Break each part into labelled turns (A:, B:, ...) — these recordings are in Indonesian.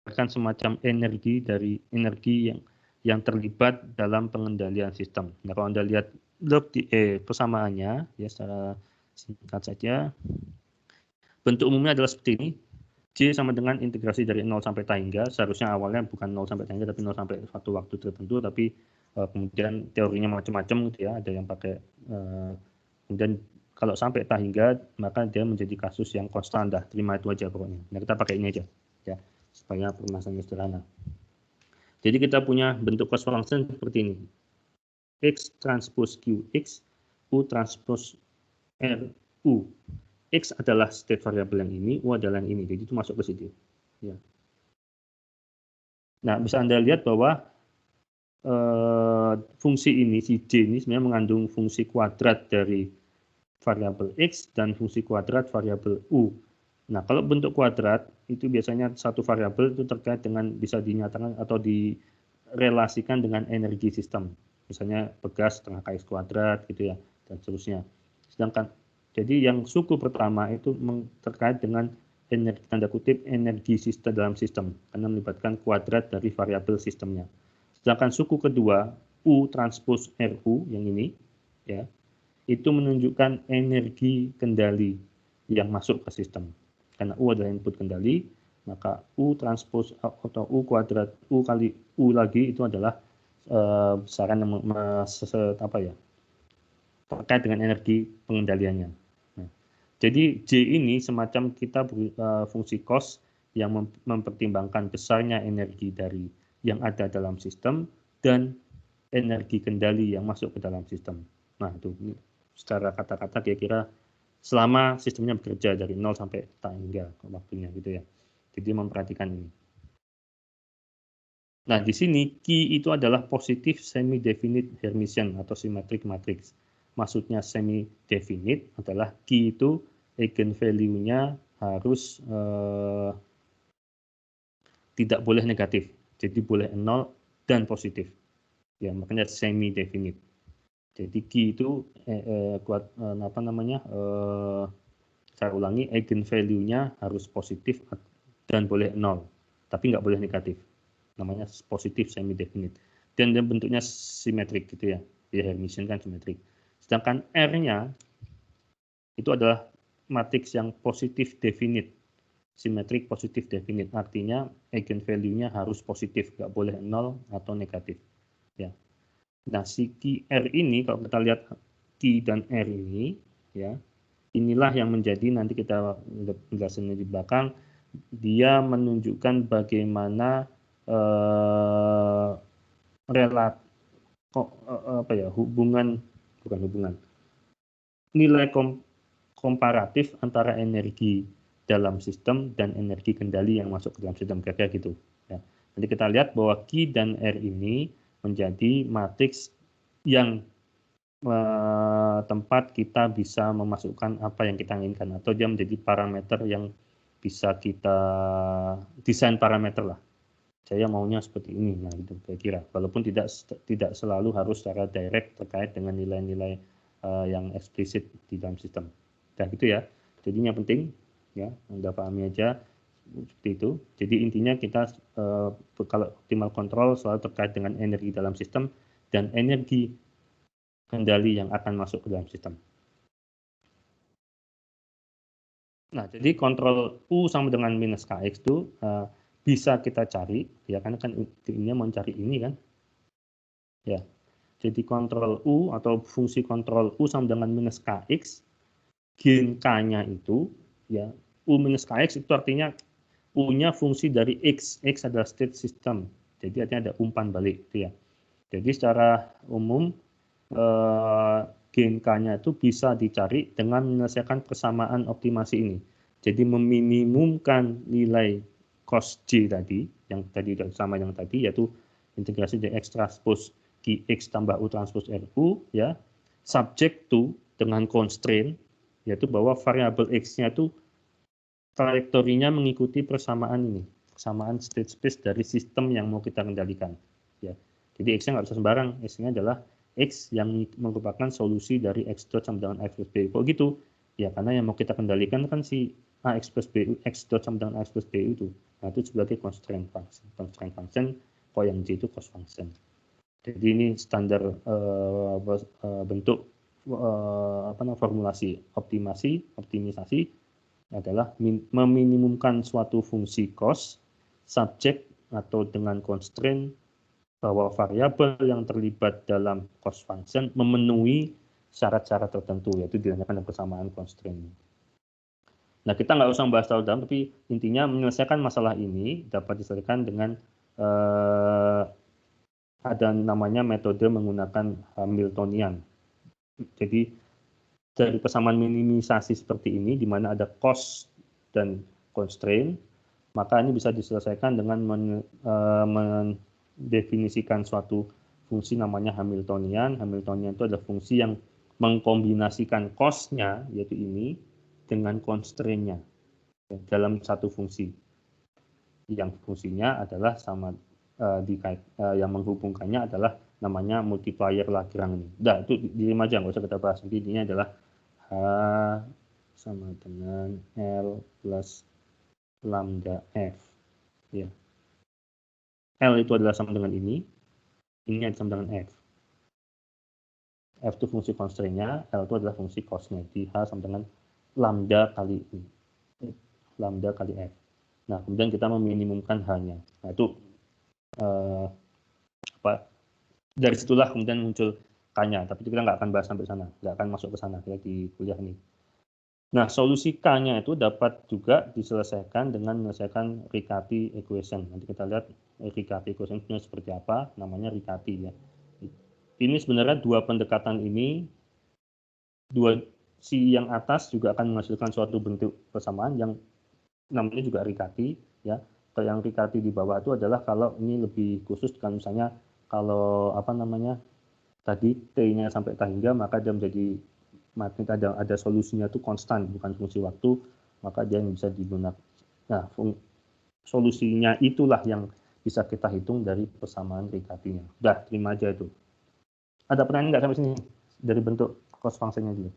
A: semacam energi dari energi yang terlibat dalam pengendalian sistem. Nah, kalau Anda lihat persamaannya ya secara singkat saja, bentuk umumnya adalah seperti ini. J sama dengan integrasi dari 0 sampai tahingga. Seharusnya awalnya bukan 0 sampai tahingga, tapi 0 sampai suatu waktu tertentu. Tapi kemudian teorinya macam-macam gitu ya. Ada yang pakai kemudian kalau sampai tahingga maka dia menjadi kasus yang konstan dah. Terima itu aja pokoknya. Nah, kita pakai ini aja ya supaya permasalahannya sederhana. Jadi kita punya bentuk cost function seperti ini. X transpose Q X, U transpose R U. X adalah state variable yang ini, U adalah yang ini. Jadi itu masuk ke situ. Ya. Nah, bisa Anda lihat bahwa fungsi ini, si J ini sebenarnya mengandung fungsi kuadrat dari variabel X dan fungsi kuadrat variabel U. Nah, kalau bentuk kuadrat, itu biasanya satu variabel itu terkait dengan bisa dinyatakan atau direlasikan dengan energi sistem. Misalnya begas setengah kx kuadrat gitu ya, dan seterusnya. Sedangkan jadi yang suku pertama itu terkait dengan energi, tanda kutip energi sistem dalam sistem karena melibatkan kuadrat dari variabel sistemnya. Sedangkan suku kedua U transpose RU yang ini ya itu menunjukkan energi kendali yang masuk ke sistem. Karena U adalah input kendali, maka U transpose atau U kuadrat U kali U lagi itu adalah besaran yang terkait dengan energi pengendaliannya. Nah, jadi J ini semacam kita fungsi cost yang mempertimbangkan besarnya energi dari yang ada dalam sistem dan energi kendali yang masuk ke dalam sistem. Nah, itu secara kata-kata kira-kira selama sistemnya bekerja dari 0 sampai tahingga waktunya gitu ya. Jadi memperhatikan ini. Nah, di sini Q itu adalah positif semi-definite Hermitian atau symmetric matrix. Maksudnya semi-definite adalah Q itu eigenvalue-nya harus tidak boleh negatif. Jadi boleh 0 dan positif. Ya, makanya semi-definite. Jadi Q itu saya ulangi, eigenvalue-nya harus positif dan boleh 0, tapi nggak boleh negatif. Namanya positif semi-definite. Dan bentuknya simetrik gitu ya. Ya, Hermitian kan simetrik. Sedangkan R-nya itu adalah matriks yang positif definite. Simetrik positif definite. Artinya eigenvalue-nya harus positif, nggak boleh 0 atau negatif. Ya. Nah, si Q R ini kalau kita lihat Q dan R ini ya, inilah yang menjadi nanti kita penjelasannya di belakang, dia menunjukkan bagaimana nilai komparatif antara energi dalam sistem dan energi kendali yang masuk ke dalam sistem, kayak gitu. Ya. Nanti kita lihat bahwa Q dan R ini menjadi matriks yang tempat kita bisa memasukkan apa yang kita inginkan, atau dia menjadi parameter yang bisa kita desain parameter lah. Saya maunya seperti ini, nah gitu kira-kira. Walaupun tidak selalu harus secara direct terkait dengan nilai-nilai yang eksplisit di dalam sistem. Nah gitu ya. Jadi yang penting ya Anda pahami aja seperti itu. Jadi intinya kita kalau optimal control selalu terkait dengan energi dalam sistem dan energi kendali yang akan masuk ke dalam sistem. Nah, jadi kontrol U sama dengan minus KX itu bisa kita cari, ya karena kan ini mau cari ini kan. Ya, jadi kontrol U atau fungsi kontrol U sama dengan minus KX, gen K-nya itu, ya U minus KX itu artinya U-nya fungsi dari X, X adalah state system, jadi artinya ada umpan balik, itu ya. Jadi secara umum, gen K-nya itu bisa dicari dengan menyelesaikan persamaan optimasi ini. Jadi meminimumkan nilai cos J tadi, yang tadi sama yang tadi, yaitu integrasi dari X transpose X tambah U transpose RU, ya, subject to dengan constraint, yaitu bahwa variabel X-nya itu trajektorinya mengikuti persamaan ini, persamaan state space dari sistem yang mau kita kendalikan. Ya. Jadi X-nya nggak bisa sembarang, X-nya adalah X yang merupakan solusi dari X dot sama dengan X plus B. Kok gitu? Ya karena yang mau kita kendalikan kan si AX plus BU, X dot sama dengan AX plus BU itu. Nah, itu sebagai constraint function. Constraint function, kalau yang J itu cost function. Jadi ini standar bentuk formulasi optimisasi adalah meminimumkan suatu fungsi cost subjek atau dengan constraint bahwa variabel yang terlibat dalam cost function memenuhi syarat-syarat tertentu, yaitu dinamakan persamaan constraint. Nah, kita nggak usah membahas terlalu dalam, tapi intinya menyelesaikan masalah ini dapat diselesaikan dengan ada namanya metode menggunakan Hamiltonian. Jadi dari persamaan minimisasi seperti ini, di mana ada cost dan constraint, maka ini bisa diselesaikan dengan mendefinisikan suatu fungsi namanya Hamiltonian. Hamiltonian itu adalah fungsi yang mengkombinasikan cost-nya, yaitu ini, dengan constraint-nya dalam satu fungsi. Yang fungsinya adalah sama yang menghubungkannya adalah namanya multiplier Lagrange ini. Nah, itu diterima aja, nggak usah kita bahas. Intinya adalah H sama dengan L plus lambda F. Ya. L itu adalah sama dengan ini sama dengan F. F itu fungsi constraint-nya, L itu adalah fungsi cost-nya. Di H sama dengan lambda kali ini. Lambda kali F. Nah, kemudian kita meminimumkan H-nya. Nah, itu dari situlah kemudian muncul K-nya, tapi kita nggak akan bahas sampai sana, nggak akan masuk ke sana ya di kuliah ini. Nah, solusi K-nya itu dapat juga diselesaikan dengan menyelesaikan Riccati equation. Nanti kita lihat Riccati equation itu seperti apa, namanya Riccati ya. Ini sebenarnya dua pendekatan ini, si yang atas juga akan menghasilkan suatu bentuk persamaan yang namanya juga Riccati ya. Kalau yang Riccati di bawah itu adalah kalau ini lebih khusus kan, misalnya kalau tadi T-nya sampai K hingga, maka dia menjadi magnet, ada solusinya itu konstan, bukan fungsi waktu, maka dia bisa digunakan. Nah, solusinya itulah yang bisa kita hitung dari persamaan Riccati-nya. Udah, terima aja itu. Ada pertanyaan nggak sampai sini dari bentuk cost function-nya dulu?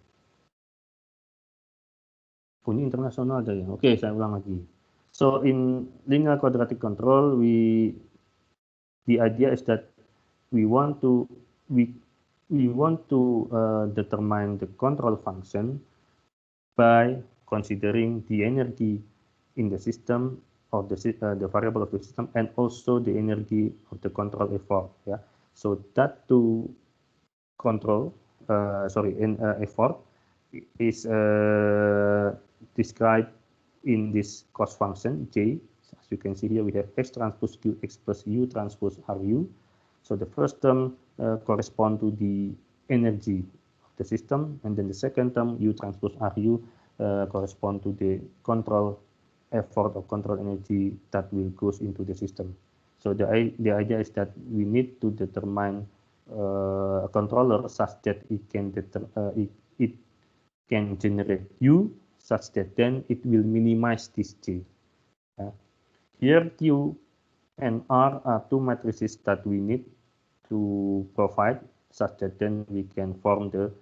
A: Bunyi internasional ada ya. Oke, saya ulang lagi. So in linear quadratic control, the idea is that we want to determine the control function by considering the energy in the system of the variable of the system and also the energy of the control effort. Yeah. So that to control effort is described in this cost function J. As you can see here, we have X transpose Q, X plus U transpose RU. So the first term correspond to the energy of the system, and then the second term U transpose RU correspond to the control effort or control energy that will goes into the system. So the idea is that we need to determine a controller such that it can generate U such that then it will minimize this J. Here Q and R are two matrices that we need to provide such that then we can form the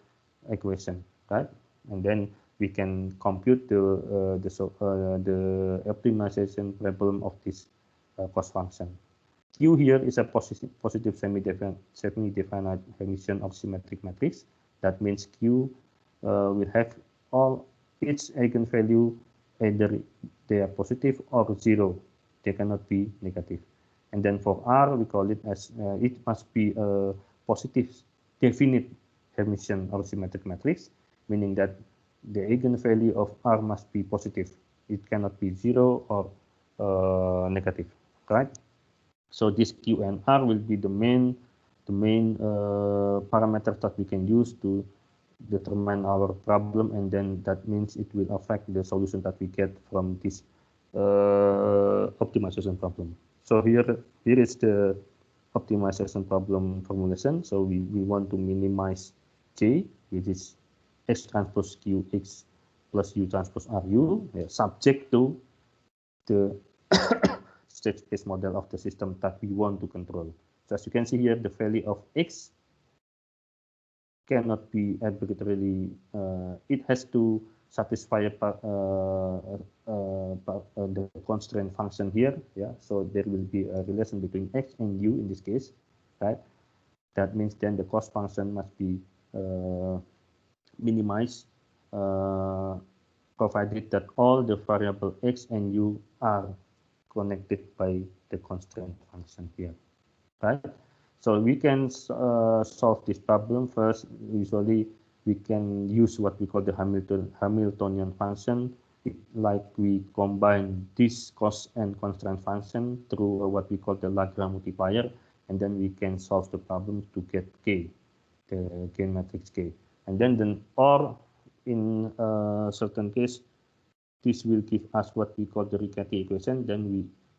A: equation, right? And then we can compute the optimization problem of this cost function. Q here is a positive semi-definite Hermitian of symmetric matrix. That means Q will have its eigenvalue either they are positive or zero. They cannot be negative. And then for R, we call it as it must be a positive definite Hermitian or symmetric matrix, meaning that the eigenvalue of R must be positive. It cannot be zero or negative, right? So this Q and R will be the main parameters that we can use to determine our problem, and then that means it will affect the solution that we get from this optimization problem. So here is the optimization problem formulation. So we want to minimize J, which is X transpose Q X plus U transpose RU, subject to the state space model of the system that we want to control. So as you can see here, the value of X cannot be arbitrarily, it has to satisfy the constraint function here. Yeah, so there will be a relation between x and u in this case, right? That means then the cost function must be minimized, provided that all the variable x and u are connected by the constraint function here, right? So we can solve this problem first. Usually we can use what we call the Hamiltonian function, like we combine this cost and constraint function through what we call the Lagrange multiplier, and then we can solve the problem to get K, the gain matrix K. And then or in a certain case, this will give us what we call the Riccati equation. Then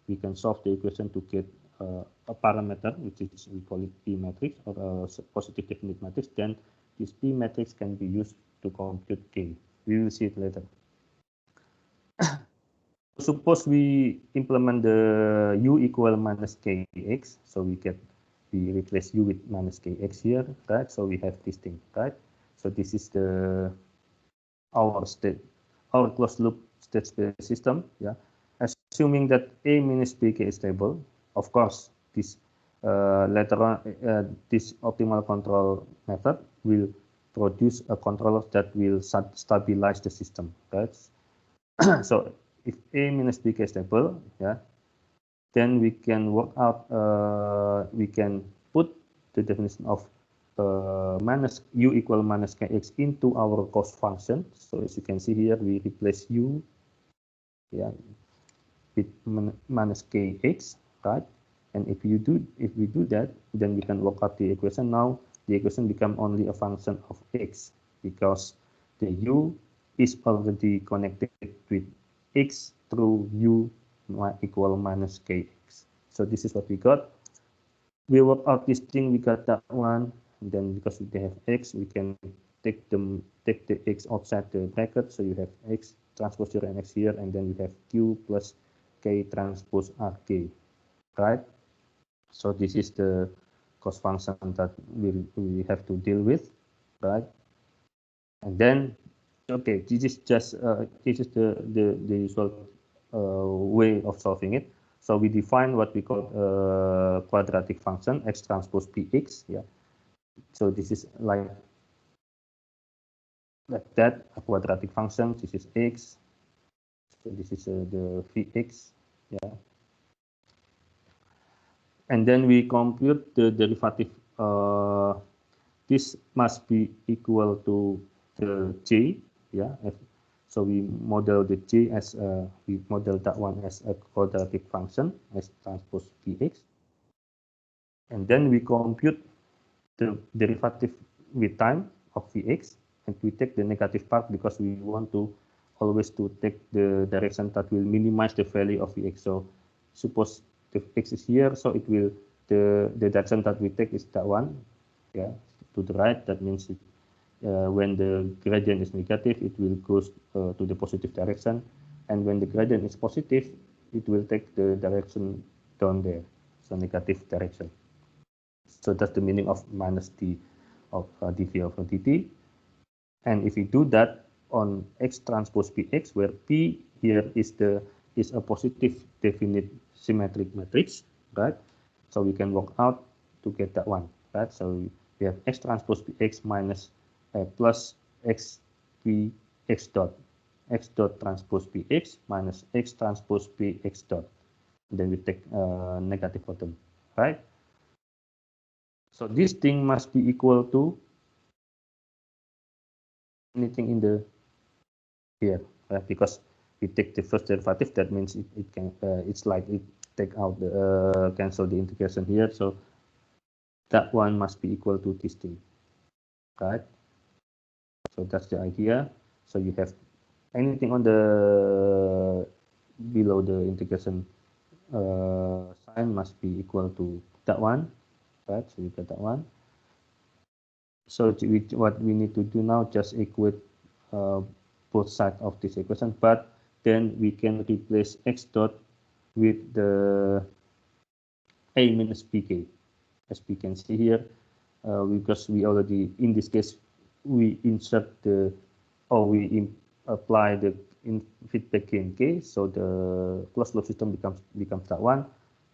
A: we can solve the equation to get a parameter, which is, we call it P matrix or a positive definite matrix. Then this P matrix can be used to compute K. We will see it later. Suppose we implement the u equal minus kx, so we replace u with minus kx here, right? So we have this thing, right? So this is our closed loop state space system, yeah. Assuming that A minus Bk is stable, of course, this later on, this optimal control method will produce a controller that will stabilize the system, right? So if A minus Bk is stable, yeah, then we can work out, we can put the definition of minus u equal minus kx into our cost function. So as you can see here, we replace u, yeah, with minus kx, right? And if we do that, then we can work out the equation. Now the equation become only a function of x, because the u is already connected with x through u equal minus kx. So this is what we got. We work out this thing, we got that one. And then because we have x, we can take the x outside the bracket. So you have x transpose here and x here, and then you have q plus k transpose rk, right? So this is the cost function that we have to deal with, right? And then, okay, this is just this is the usual way of solving it. So we define what we call a quadratic function, x transpose px, yeah. So this is like that, a quadratic function. This is x. So this is the vx, yeah. And then we compute the derivative. This must be equal to the j, yeah. So we model the j as we model that one as a quadratic function, as transpose px. And then we compute the derivative with time of vx, and we take the negative part because we want to always to take the direction that will minimize the value of vx. So suppose the x is here, so it will the direction that we take is that one, yeah, to the right. That means it, when the gradient is negative, it will go to the positive direction, and when the gradient is positive, it will take the direction down there, so negative direction. So that's the meaning of minus d of dv over dt. And if we do that on x transpose px, where p here is a positive definite symmetric matrix, right? So we can work out to get that one, right? So we have x transpose px minus plus x dot transpose px minus x transpose px dot. And then we take negative bottom, right? So this thing must be equal to anything in the here, right? Because we take the first derivative, that means it can it's like it take out the cancel the integration here. So that one must be equal to this thing, right? So that's the idea. So you have anything on the below the integration sign must be equal to that one, right? So you get that one. So what we need to do now, just equate both sides of this equation, but then we can replace x dot with the a minus bk, as we can see here, because we already, in this case, we insert the, or we apply the feedback gain k, so the closed loop system becomes that one.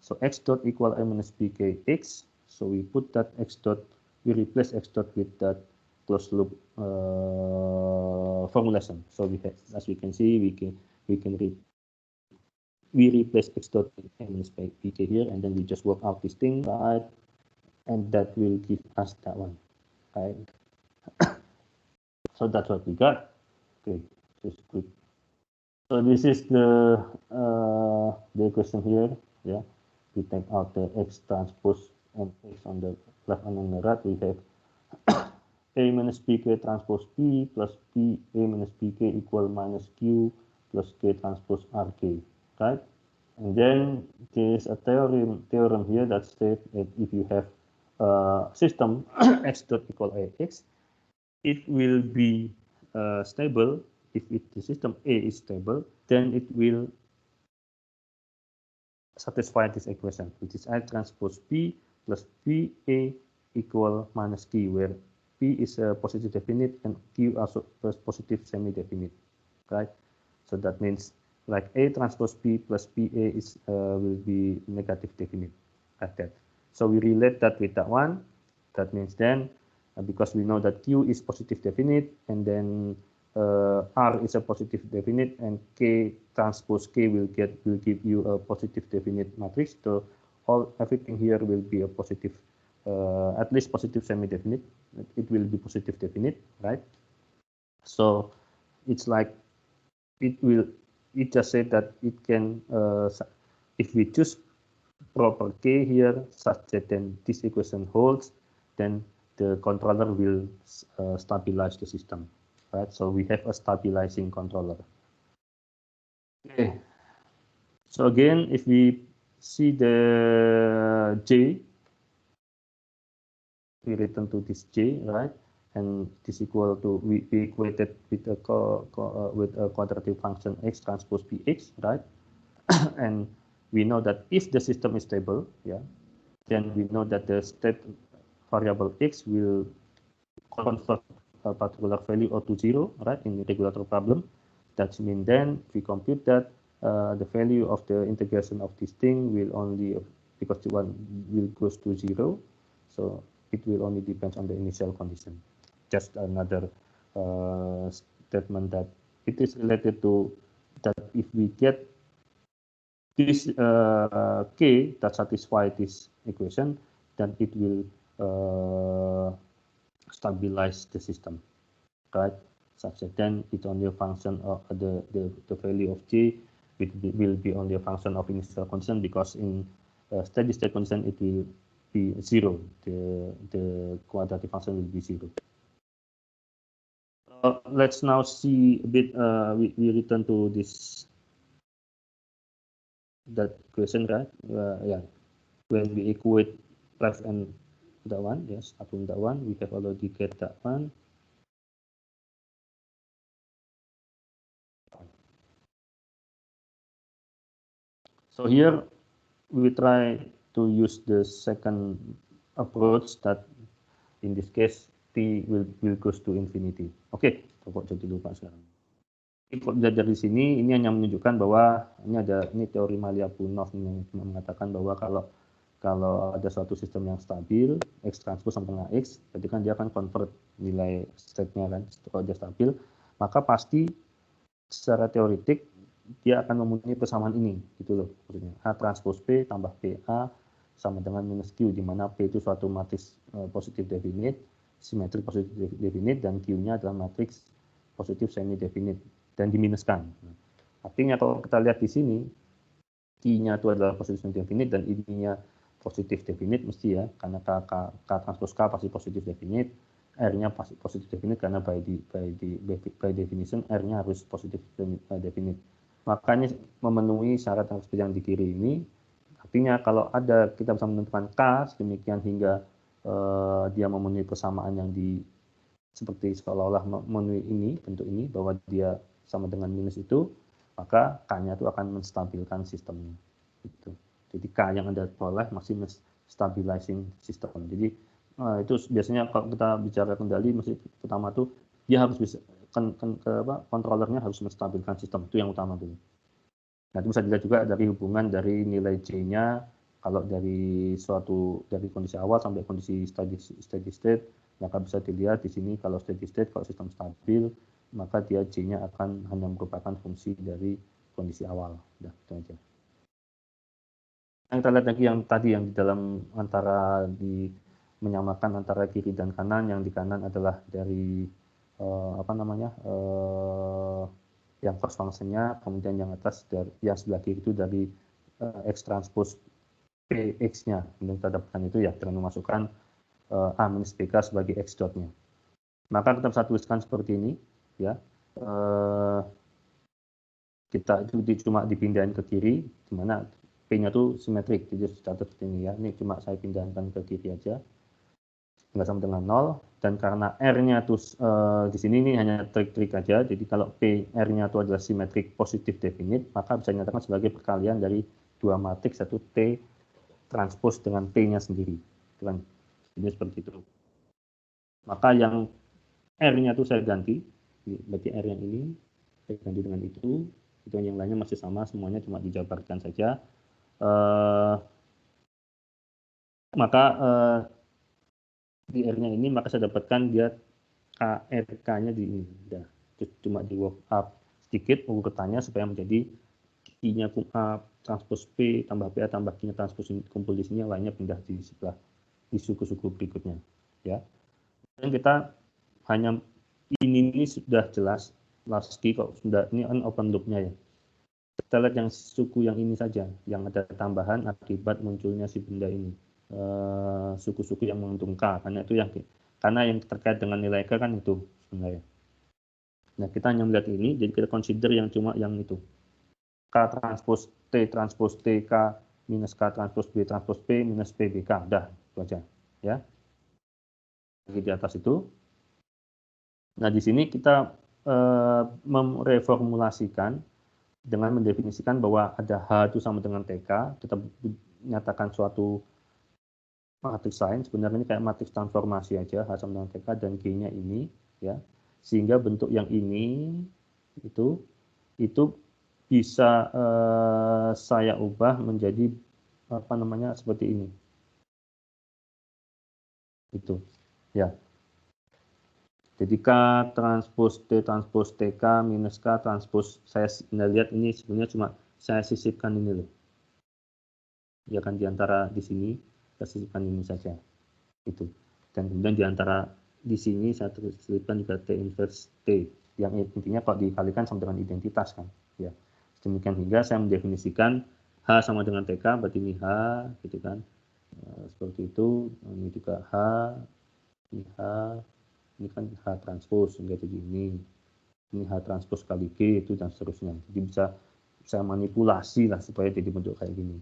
A: So x dot equal a minus b k x. So we put that x dot, we replace x dot with that closed loop formulation. So we have, as we can see, we replace x dot with a minus b k here, and then we just work out this thing, right? And that will give us that one, right? So that's what we got. Okay, this is good. So this is the equation here. Yeah, we take out the x transpose and x on the left and on the right. We have a minus pk transpose p plus p a minus pk equal minus q plus k transpose rk, right? And then there is a theorem here that states that if you have a system x dot equal ax, it will be stable. If the system A is stable, then it will satisfy this equation, which is I transpose P plus PA equal minus Q, where P is a positive definite and Q also a positive semi-definite, right? So that means like A transpose P plus PA is will be negative definite, like that. So we relate that with that one. That means then, because we know that Q is positive definite, and then R is a positive definite, and K transpose K will give you a positive definite matrix. So everything here will be a positive, at least positive semi-definite. It will be positive definite, right? So it's like it just said that it can, if we choose proper K here, such that then this equation holds, then the controller will stabilize the system, right? So we have a stabilizing controller. Okay. So again, if we see the J, we return to this J, right? And this equal to, we equated with a quadratic function x transpose px, right? And we know that if the system is stable, yeah, then we know that the state variable x will convert a particular value or to 0, right, in the regulator problem. That means then if we compute that, the value of the integration of this thing will only, because the one will goes to 0, so it will only depend on the initial condition. Just another statement that it is related to that if we get this k that satisfy this equation, then it will stabilize the system, right? Such that then it's only a function of the value of j will be only a function of initial condition, because in steady state condition it will be 0. The quadratic function will be 0. Let's now see a bit. We return to this that question, right? Yeah, when we equate left and that one, yes, upon that one, we have already get that one. So here we try to use the second approach, that in this case t will goes to infinity. Oke, kok jadi lupa sekarang. Kalau dari sini ini hanya menunjukkan bahwa ini teori Malia-Bunov yang mengatakan bahwa kalau ada suatu sistem yang stabil, x transpose sama dengan x, berarti kan dia akan convert nilai state-nya kan. Kalau dia stabil, maka pasti secara teoretik dia akan memenuhi persamaan ini, gitu loh. Maksudnya A transpose P tambah PA sama dengan minus Q, di mana P itu suatu matriks positif definite, simetrik positif definite, dan Q-nya adalah matriks positif semi definite dan diminuskan. Artinya kalau kita lihat di sini, Q-nya itu adalah positif semi definite dan ininya positif definite mesti ya, karena K transpose K pasti positif definite, R-nya pasti positif definite karena by definition R-nya harus positif definite. Makanya memenuhi syarat yang seperti yang di kiri ini. Artinya kalau ada, kita bisa menentukan K sedemikian hingga dia memenuhi persamaan yang seperti seolah-olah memenuhi ini, bentuk ini, bahwa dia sama dengan minus itu, maka K-nya itu akan menstabilkan sistemnya. Gitu. Jadi K yang Anda peroleh masih stabilizing system. Jadi itu biasanya kalau kita bicara kendali, pertama tuh dia harus bisa, controllernya harus menstabilkan sistem, itu yang utama dulu. Nah, itu bisa dilihat juga dari hubungan dari nilai J-nya, kalau dari kondisi awal sampai kondisi steady state, maka bisa dilihat di sini kalau steady state, kalau sistem stabil, maka dia J-nya akan hanya merupakan fungsi dari kondisi awal. Udah, itu aja. Yang kita lihat lagi yang tadi yang di dalam menyamakan antara kiri dan kanan, yang di kanan adalah dari yang cost function-nya, kemudian yang atas dari yang sebelah kiri itu dari X transpose PX-nya. Kemudian kita dapatkan itu ya dengan memasukkan A minus BK sebagai X dot-nya. Maka kita bisa tuliskan seperti ini ya. Kita itu cuma dipindahin ke kiri, di mana P-nya tuh simetrik, jadi catat seperti ini ya. Ini cuma saya pindahkan ke kiri aja. Nggak sama dengan 0, dan karena R-nya tuh di sini ini hanya trik-trik aja, jadi kalau P R-nya itu adalah simetrik positif definite, maka bisa dinyatakan sebagai perkalian dari dua matriks, satu T transpose dengan P-nya sendiri. Ini seperti itu. Maka yang R-nya itu saya ganti, berarti R yang ini, saya ganti dengan itu yang lainnya masih sama, semuanya cuma dijabarkan saja. Maka di R-nya ini, maka saya dapatkan dia KRK-nya di ini. Udah, cuma di work up sedikit urutannya supaya menjadi I-nya A transpose P tambah PA tambah Q-nya transpose kumpul di sini, yang lainnya pindah di sebelah di suku-suku berikutnya. Ya. Dan kita hanya ini sudah jelas Lasky kok sudah, ini kan open loop-nya ya. Kita lihat yang suku yang ini saja, yang ada tambahan akibat munculnya si benda ini. Suku-suku yang menguntungkan K, karena yang terkait dengan nilai K kan itu sebenarnya. Nah, kita hanya melihat ini, jadi kita consider yang cuma yang itu. K transpose T K minus K transpose B transpose P minus PBK. Udah, itu aja. Ya. Di atas itu. Nah, di sini kita mereformulasikan dengan mendefinisikan bahwa ada H itu sama dengan TK, kita nyatakan suatu matriks lain, sebenarnya ini kayak matriks transformasi aja, H sama dengan TK dan G-nya ini, ya, sehingga bentuk yang ini itu bisa saya ubah menjadi seperti ini, itu, ya. Jadi K transpose T transpose TK minus K transpose, saya lihat ini sebenarnya cuma saya sisipkan ini loh, ya kan, diantara di sini kita sisipkan ini saja, itu, dan kemudian diantara di sini saya selipkan juga T inverse T, yang intinya kalau dikalikan sama dengan identitas kan, ya. Demikian hingga saya mendefinisikan H sama dengan TK, berarti ini H, gitu kan, seperti itu. Ini juga H, ini H, ini kan H transpose, sehingga jadi ini H transpose kali G, itu dan seterusnya. Jadi bisa saya manipulasi lah supaya jadi bentuk kayak gini.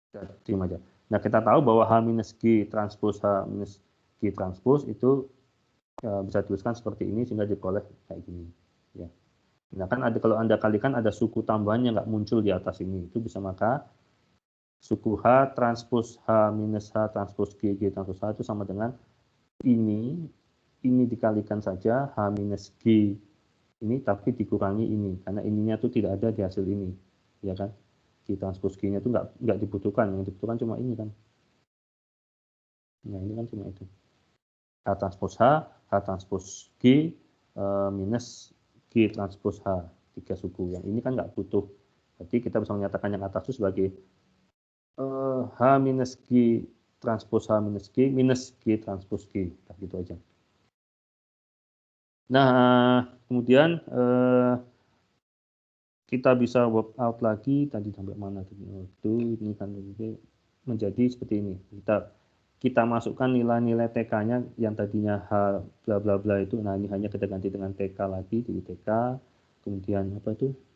A: Kita terima aja. Nah, kita tahu bahwa H minus G transpose H minus G transpose itu bisa dituliskan seperti ini sehingga diperoleh kayak gini. Ya. Nah, kan kalau Anda kalikan ada suku tambahan yang nggak muncul di atas ini. Itu bisa, maka suku H transpose H minus H transpose G transpose H itu sama dengan ini dikalikan saja H minus G ini, tapi dikurangi ini, karena ininya tuh tidak ada di hasil ini, ya kan. G transpose G-nya itu nggak dibutuhkan, yang dibutuhkan cuma ini kan. Nah, ini kan cuma itu. H transpose G minus G transpose H, 3 suku. Yang ini kan nggak butuh. Jadi kita bisa menyatakan yang atas itu sebagai H minus G transpose H minus G transpose G. Nah, gitu aja. Nah, kemudian kita bisa work out lagi tadi sampai mana itu, ini kan menjadi seperti ini. Kita masukkan nilai-nilai TK-nya yang tadinya H bla bla bla itu. Nah, ini hanya kita ganti dengan TK lagi, jadi TK. Kemudian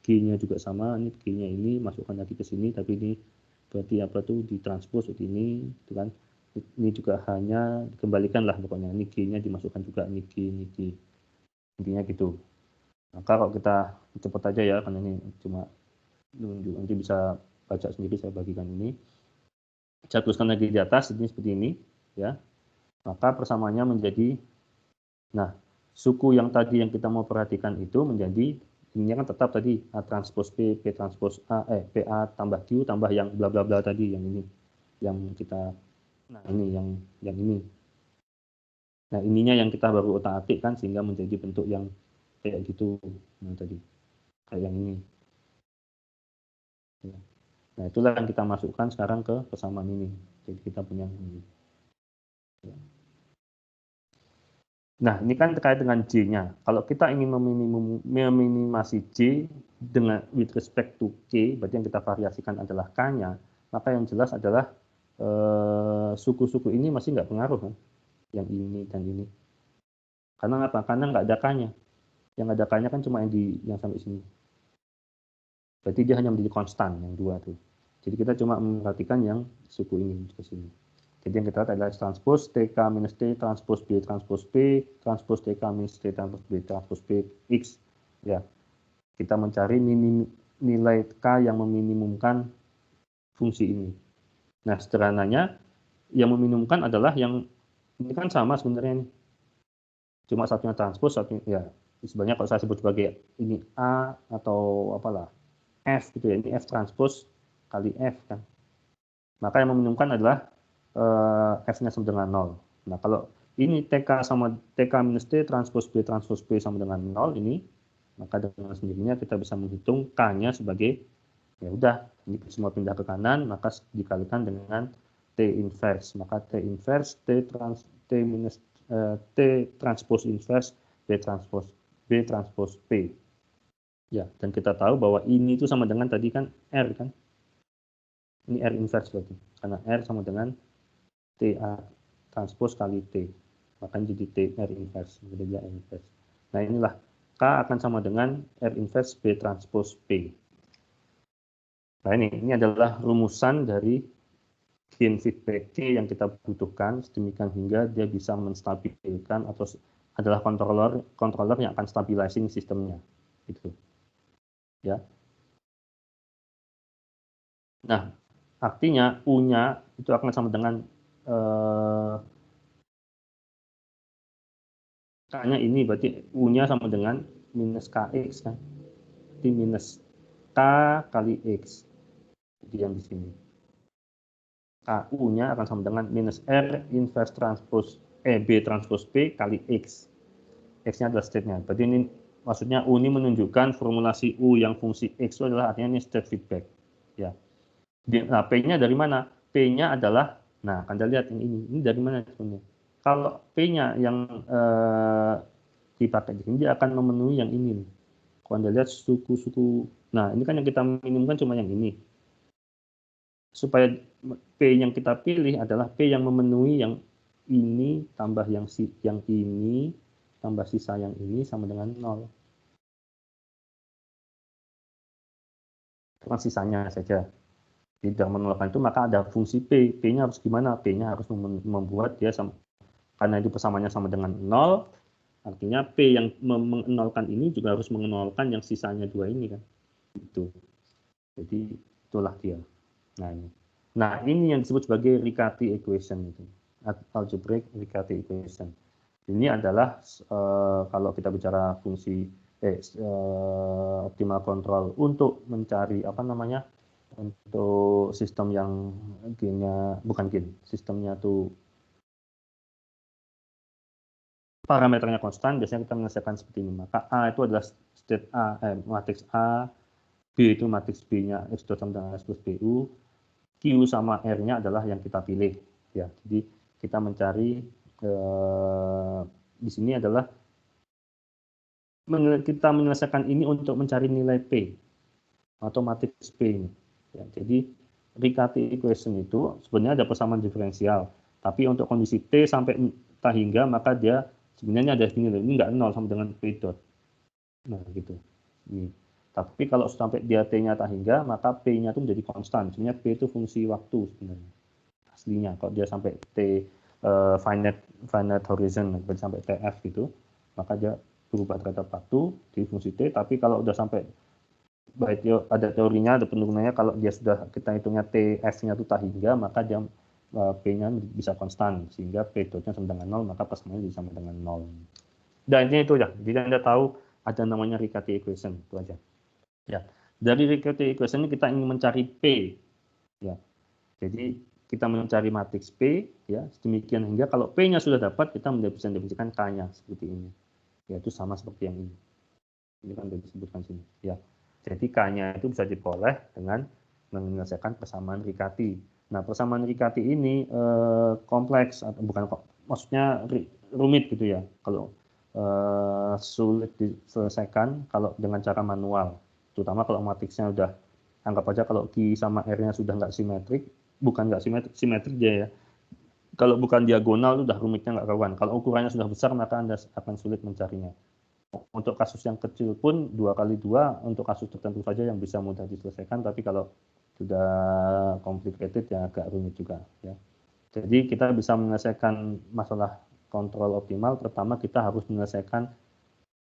A: G-nya juga sama, ini G-nya ini masukkan lagi ke sini, tapi ini berarti ditranspose ini, itu kan. Ini juga hanya dikembalikan lah pokoknya. Ini G-nya dimasukkan juga, ini G. Intinya gitu. Nah, kalau kita cepat aja ya, karena ini cuma nunjuk, nanti bisa baca sendiri, saya bagikan ini. Saya tuliskan lagi di atas, ini seperti ini, ya. Maka persamaannya menjadi, nah, suku yang tadi yang kita mau perhatikan itu menjadi ini kan tetap tadi A transpos P, P transpos A, PA tambah Q tambah yang bla bla bla tadi yang ini, yang kita, nah ini yang ini. Nah ininya yang kita baru otak-atik kan sehingga menjadi bentuk yang kayak gitu, nah tadi kayak yang ini. Nah itulah yang kita masukkan sekarang ke persamaan ini. Jadi kita punya ini. Nah, ini kan terkait dengan J-nya. Kalau kita ingin meminimasi J dengan with respect to K, berarti yang kita variasikan adalah K-nya, maka yang jelas adalah suku-suku ini masih nggak pengaruh kan? Yang ini dan ini. Karena apa? Karena nggak ada K-nya. Yang ada K-nya kan cuma yang sampai sini. Berarti dia hanya menjadi konstan, yang dua tuh. Jadi kita cuma memperhatikan yang suku ini ke sini. Jadi yang kita lihat adalah transpos TK minus T transpos B transpos P transpos TK minus T transpos B transpos P X. Ya, kita mencari nilai K yang meminimumkan fungsi ini. Nah, sederhananya yang meminimumkan adalah yang ini kan sama sebenarnya nih. Cuma satunya transpos, satunya ya sebenarnya kalau saya sebut sebagai ini A atau apalah F gitu ya, ini F transpos kali F kan. Maka yang meminimumkan adalah F-nya sama dengan 0. Nah, kalau ini TK sama TK minus T transpos B transpos P sama dengan 0 ini, maka dengan sendirinya kita bisa menghitung K-nya sebagai, ya udah, ini semua pindah ke kanan, maka dikalikan dengan T inverse. Maka T inverse, T minus T transpos inverse, B transpos P. Ya, dan kita tahu bahwa ini itu sama dengan tadi kan R kan. Ini R inverse berarti. Karena R sama dengan TA transpos kali T, makanya jadi T R inverse, jadi R inverse. Nah inilah K akan sama dengan R inverse B transpos P. Nah ini adalah rumusan dari gain feedback K yang kita butuhkan sedemikian hingga dia bisa menstabilkan atau adalah controller yang akan stabilizing sistemnya, gitu. Ya. Nah artinya U-nya itu akan sama dengan K-nya ini berarti U-nya sama dengan minus KX kan. Jadi minus K kali X. Jadi yang di sini. KU-nya akan sama dengan minus R inverse transpose B transpose P kali X. X-nya adalah state-nya. Berarti ini maksudnya U ini menunjukkan formulasi U yang fungsi X itu adalah artinya ini state feedback. Ya. Nah, P-nya dari mana? P-nya adalah, nah Anda lihat ini dari mana sebenarnya? Kalau P-nya yang dipakai di sini, dia akan memenuhi yang ini. Kalau Anda lihat suku-suku, nah ini kan yang kita minimumkan cuma yang ini. Supaya P yang kita pilih adalah P yang memenuhi yang ini tambah yang ini tambah sisa yang ini sama dengan 0. Itu kan sisanya saja. Tidak menolakkan itu maka ada fungsi P. P-nya harus gimana? P-nya harus membuat dia sama, karena itu persamaannya sama dengan 0, artinya P yang mengenolkan ini juga harus mengenolkan yang sisanya 2 ini kan. Itu. Jadi itulah dia. Nah ini yang disebut sebagai Riccati equation itu. Algebraic Riccati equation. Ini adalah kalau kita bicara fungsi optimal control untuk mencari apa namanya, untuk sistem yang gainnya bukan gain, sistemnya tuh parameternya konstan, biasanya kita menyelesaikan seperti ini. Maka A itu adalah state A, matriks A, B itu matriks B-nya X dot sama dengan S plus BU, Q sama R-nya adalah yang kita pilih. Ya, jadi kita mencari di sini adalah kita menyelesaikan ini untuk mencari nilai P atau matriks P ini. Ya, jadi Riccati equation itu sebenarnya ada persamaan diferensial, tapi untuk kondisi T sampai tak hingga maka dia sebenarnya ada sini, ini enggak 0 sama dengan P dot. Nah, gitu. Ini. Tapi kalau sampai dia T-nya tak hingga, maka P-nya itu menjadi konstan. Sebenarnya P itu fungsi waktu sebenarnya. Aslinya kalau dia sampai T finite horizon sampai TF gitu, maka dia berubah terhadap waktu di fungsi T. Tapi kalau udah sampai baik ada teorinya, ada penurunannya, kalau dia sudah kita hitungnya TF-nya itu tak hingga, maka dia P-nya bisa konstan, sehingga P dotnya sama dengan 0, maka persamaannya bisa sama dengan 0. Dan itu aja. Jadi Anda tahu ada namanya Riccati equation, itu aja. Ya. Dari Riccati equation ini kita ingin mencari P. Ya. Jadi kita mencari matriks P, ya, demikian hingga kalau P-nya sudah dapat, kita bisa mendefinisikan K-nya seperti ini. Yaitu sama seperti yang ini. Ini kan sudah disebutkan sini. Ya. Jadi K-nya itu bisa diperoleh dengan menyelesaikan persamaan Riccati. Nah, persamaan Riccati ini kompleks, atau bukan, maksudnya rumit gitu ya. Kalau sulit diselesaikan kalau dengan cara manual. Terutama kalau matriksnya udah, anggap aja kalau Q sama R-nya sudah nggak simetrik, bukan nggak simetrik dia ya. Kalau bukan diagonal itu udah rumitnya nggak karuan. Kalau ukurannya sudah besar maka Anda akan sulit mencarinya. Untuk kasus yang kecil pun 2x2 untuk kasus tertentu saja yang bisa mudah diselesaikan, tapi kalau sudah complicated ya agak rumit juga ya. Jadi kita bisa menyelesaikan masalah kontrol optimal, pertama kita harus menyelesaikan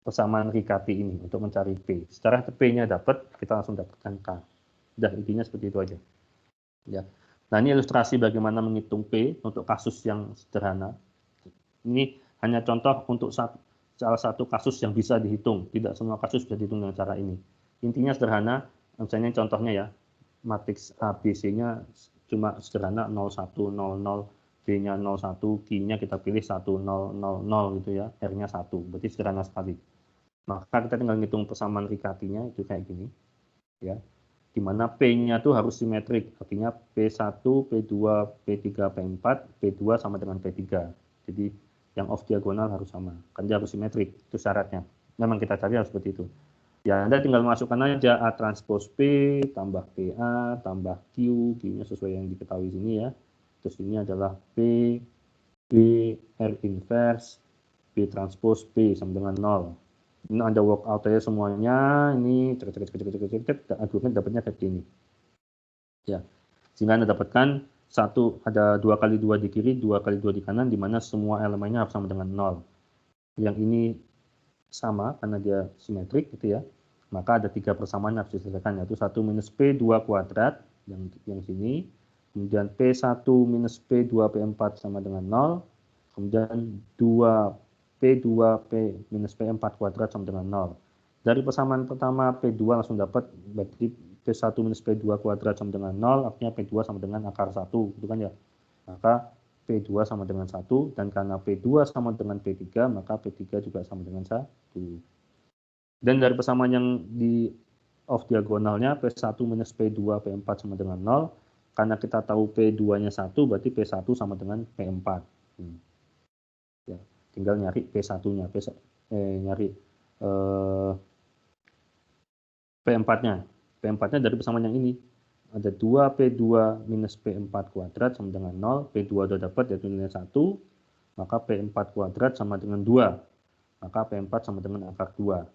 A: persamaan Riccati ini untuk mencari P. Setelah P-nya dapat, kita langsung dapatkan K. Udah, intinya seperti itu aja. Ya. Nah, ini ilustrasi bagaimana menghitung P untuk kasus yang sederhana. Ini hanya contoh untuk salah satu kasus yang bisa dihitung. Tidak semua kasus bisa dihitung dengan cara ini. Intinya sederhana, misalnya contohnya ya, matriks ABC-nya cuma sederhana 0100, B-nya 01, Q-nya kita pilih 1000 gitu ya, R-nya 1, berarti sederhana sekali. Maka kita tinggal ngitung persamaan Riccati-nya itu kayak gini, ya. Di mana P-nya tuh harus simetrik, artinya P1, P2, P3, P4, P2 sama dengan P3. Jadi yang off diagonal harus sama, kan dia harus simetrik, itu syaratnya. Memang kita cari harus seperti itu. Ya, Anda tinggal masukkan aja A transpose P, tambah PA, tambah Q, Q-nya sesuai yang diketahui sini ya. Terus ini adalah P, P, R inverse, P transpose P sama dengan 0. Ini Anda work out aja semuanya, ini argumen dapatnya kayak gini. Ya, sehingga Anda dapatkan ada 2x2 di kiri, 2x2 di kanan, di mana semua elemennya harus sama dengan 0. Yang ini sama karena dia simetrik gitu ya. Maka ada 3 persamaan yang harus diselesaikan, yaitu 1 minus P2 kuadrat yang sini, kemudian P1 minus P2 P4 sama dengan 0, kemudian 2 P2 P minus P4 kuadrat sama dengan 0. Dari persamaan pertama P2 langsung dapat, berarti P1 minus P2 kuadrat sama dengan 0, artinya P2 sama dengan akar 1, gitu kan ya. Maka P2 sama dengan 1, dan karena P2 sama dengan P3, maka P3 juga sama dengan 1. Dan dari persamaan yang di off diagonalnya, P1 minus P2 P4 sama dengan 0, karena kita tahu P2-nya 1, berarti P1 sama dengan P4. Ya, tinggal nyari P1-nya, nyari P4-nya. P4-nya dari persamaan yang ini. Ada 2P2 minus P4 kuadrat sama dengan 0, P2 udah dapat yaitu nilai 1, maka P4 kuadrat sama dengan 2, maka P4 sama dengan akar 2.